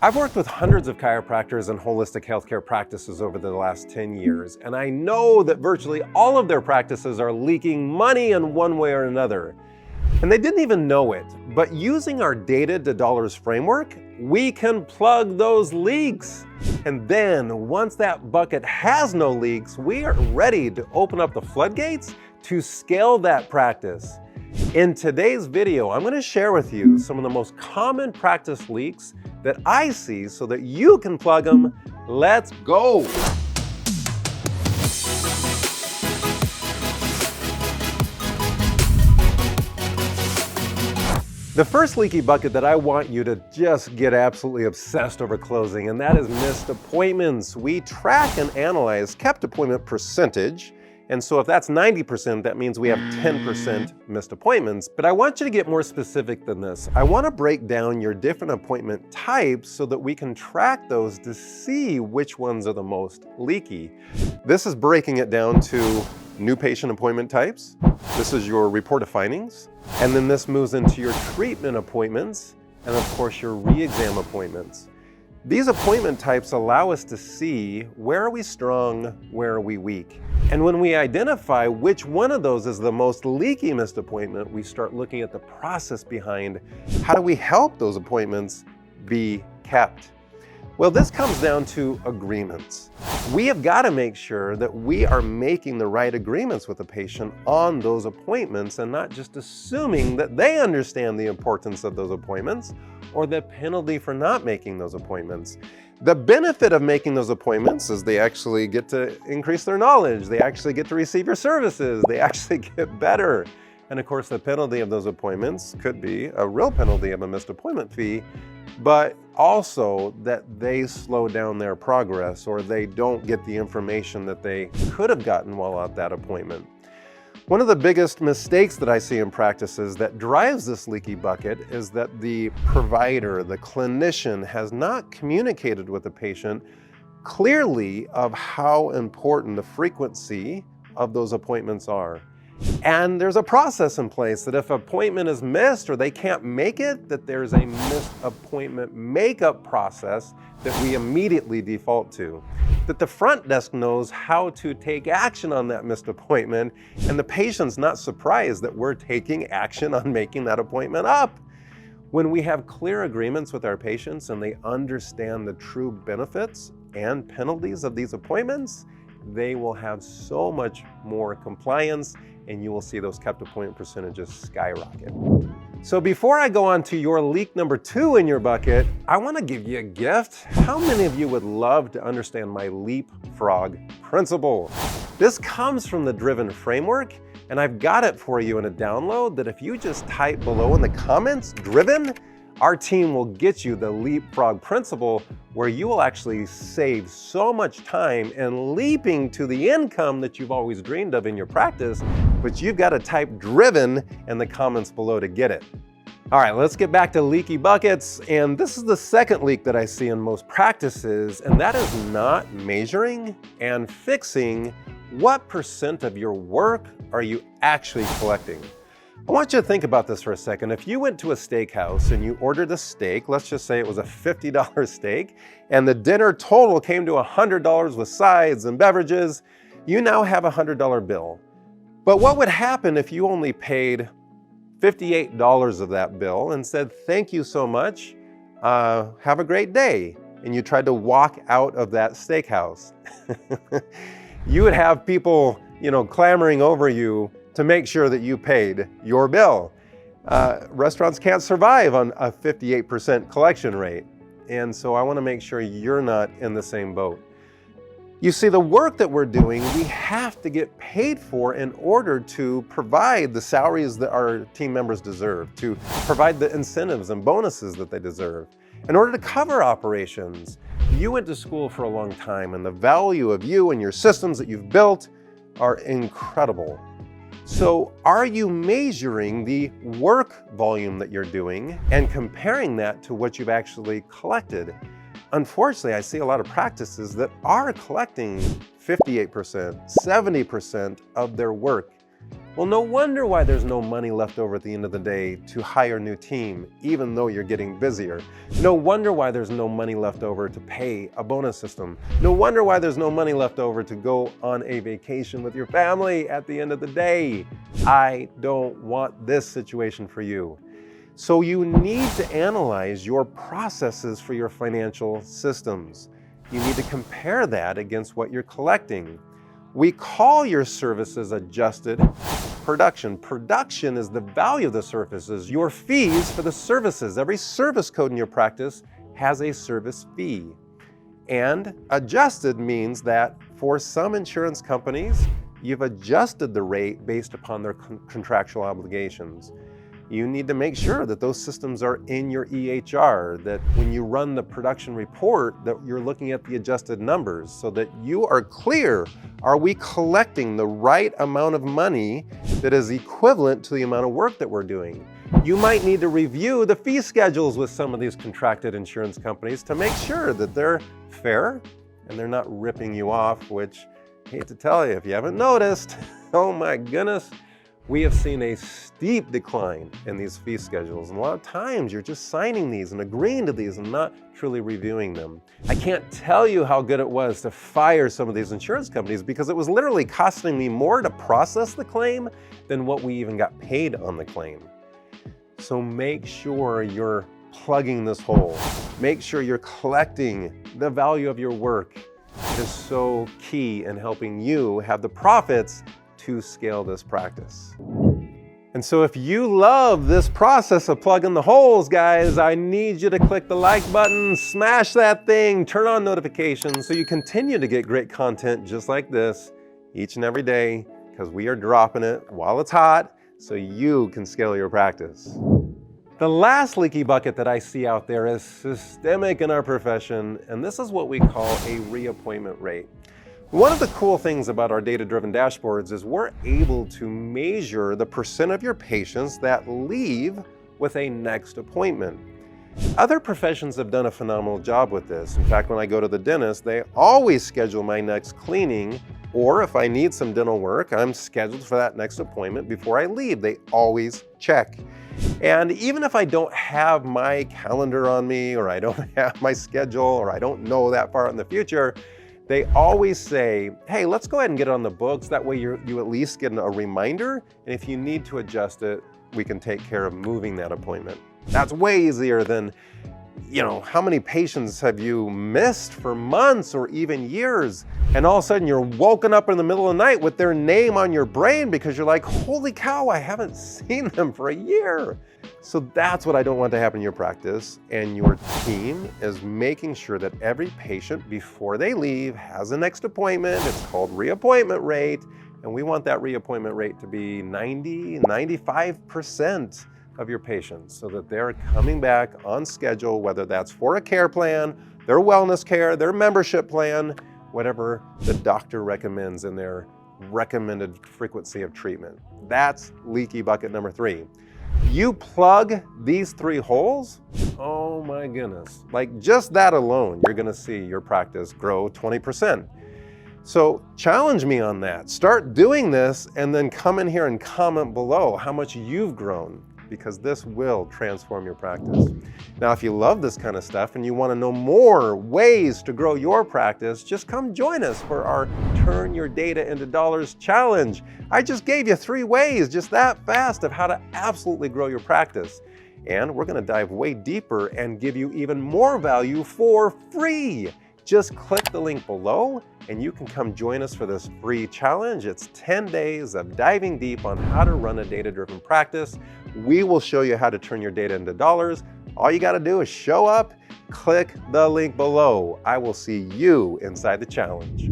I've worked with hundreds of chiropractors and holistic healthcare practices over the last 10 years, and I know that virtually all of their practices are leaking money in one way or another. And they didn't even know it, but using our data to dollars framework, we can plug those leaks. And then once that bucket has no leaks, we are ready to open up the floodgates to scale that practice. In today's video, I'm going to share with you some of the most common practice leaks that I see so that you can plug them. Let's go. The first leaky bucket that I want you to just get absolutely obsessed over closing, and that is missed appointments. We track and analyze kept appointment percentage. And so if that's 90%, that means we have 10% missed appointments. But I want you to get more specific than this. I want to break down your different appointment types so that we can track those to see which ones are the most leaky. This is breaking it down to new patient appointment types. This is your report of findings. And then this moves into your treatment appointments and of course your re-exam appointments. These appointment types allow us to see where are we strong, where are we weak. And when we identify which one of those is the most leaky missed appointment, we start looking at the process behind how do we help those appointments be kept. Well, this comes down to agreements. We have got to make sure that we are making the right agreements with the patient on those appointments and not just assuming that they understand the importance of those appointments or the penalty for not making those appointments. The benefit of making those appointments is they actually get to increase their knowledge, they actually get to receive your services, they actually get better. And of course, the penalty of those appointments could be a real penalty of a missed appointment fee, but also that they slow down their progress or they don't get the information that they could have gotten while at that appointment. One of the biggest mistakes that I see in practices that drives this leaky bucket is that the provider, the clinician, has not communicated with the patient clearly of how important the frequency of those appointments are. And there's a process in place that if an appointment is missed or they can't make it, that there's a missed appointment makeup process that we immediately default to. That the front desk knows how to take action on that missed appointment, and the patient's not surprised that we're taking action on making that appointment up. When we have clear agreements with our patients and they understand the true benefits and penalties of these appointments, they will have so much more compliance and you will see those kept appointment percentages skyrocket. So before I go on to your leak number 2 in your bucket, I want to give you a gift. How many of you would love to understand my leapfrog principle? This comes from the Driven framework, and I've got it for you in a download that if you just type below in the comments, Driven, our team will get you the leapfrog principle where you will actually save so much time in leaping to the income that you've always dreamed of in your practice, but you've got to type Driven in the comments below to get it. All right, let's get back to leaky buckets. And this is the second leak that I see in most practices, and that is not measuring and fixing what % of your work are you actually collecting. I want you to think about this for a second. If you went to a steakhouse and you ordered a steak, let's just say it was a $50 steak, and the dinner total came to $100 with sides and beverages, you now have a $100 bill. But what would happen if you only paid $58 of that bill and said, thank you so much, have a great day, and you tried to walk out of that steakhouse? You would have people, clamoring over you to make sure that you paid your bill. Restaurants can't survive on a 58% collection rate. And so I want to make sure you're not in the same boat. You see, the work that we're doing, we have to get paid for in order to provide the salaries that our team members deserve, to provide the incentives and bonuses that they deserve. In order to cover operations, you went to school for a long time, and the value of you and your systems that you've built are incredible. So are you measuring the work volume that you're doing and comparing that to what you've actually collected? Unfortunately, I see a lot of practices that are collecting 58%, 70% of their work. Well, no wonder why there's no money left over at the end of the day to hire a new team, even though you're getting busier. No wonder why there's no money left over to pay a bonus system. No wonder why there's no money left over to go on a vacation with your family at the end of the day. I don't want this situation for you. So you need to analyze your processes for your financial systems. You need to compare that against what you're collecting. We call your services adjusted production. Production is the value of the services, your fees for the services. Every service code in your practice has a service fee. And adjusted means that for some insurance companies, you've adjusted the rate based upon their contractual obligations. You need to make sure that those systems are in your EHR, that when you run the production report, that you're looking at the adjusted numbers so that you are clear. Are we collecting the right amount of money that is equivalent to the amount of work that we're doing? You might need to review the fee schedules with some of these contracted insurance companies to make sure that they're fair and they're not ripping you off, which I hate to tell you, if you haven't noticed, oh my goodness, we have seen a steep decline in these fee schedules. And a lot of times you're just signing these and agreeing to these and not truly reviewing them. I can't tell you how good it was to fire some of these insurance companies because it was literally costing me more to process the claim than what we even got paid on the claim. So make sure you're plugging this hole. Make sure you're collecting the value of your work. It is so key in helping you have the profits to scale this practice. And so if you love this process of plugging the holes, guys, I need you to click the like button, smash that thing, turn on notifications so you continue to get great content just like this each and every day, because we are dropping it while it's hot so you can scale your practice. The last leaky bucket that I see out there is systemic in our profession, and this is what we call a reappointment rate. One of the cool things about our data-driven dashboards is we're able to measure the percent of your patients that leave with a next appointment. Other professions have done a phenomenal job with this. In fact, when I go to the dentist, they always schedule my next cleaning, or if I need some dental work, I'm scheduled for that next appointment before I leave. They always check. And even if I don't have my calendar on me, or I don't have my schedule, or I don't know that far in the future, they always say, hey, let's go ahead and get it on the books. That way you at least get a reminder. And if you need to adjust it, we can take care of moving that appointment. That's way easier than, how many patients have you missed for months or even years? And all of a sudden you're woken up in the middle of the night with their name on your brain because you're like, holy cow, I haven't seen them for a year. So that's what I don't want to happen in your practice. And your team is making sure that every patient before they leave has a next appointment. It's called reappointment rate. And we want that reappointment rate to be 95% of your patients so that they're coming back on schedule, whether that's for a care plan, their wellness care, their membership plan, whatever the doctor recommends in their recommended frequency of treatment. That's leaky bucket number 3. You plug these 3 holes, oh my goodness. Like just that alone, you're gonna see your practice grow 20%. So challenge me on that. Start doing this and then come in here and comment below how much you've grown, because this will transform your practice. Now, if you love this kind of stuff and you want to know more ways to grow your practice, just come join us for our Turn Your Data into Dollars challenge. I just gave you 3 ways, just that fast, of how to absolutely grow your practice. And we're going to dive way deeper and give you even more value for free. Just click the link below and you can come join us for this free challenge. It's 10 days of diving deep on how to run a data-driven practice. We will show you how to turn your data into dollars. All you got to do is show up, click the link below. I will see you inside the challenge.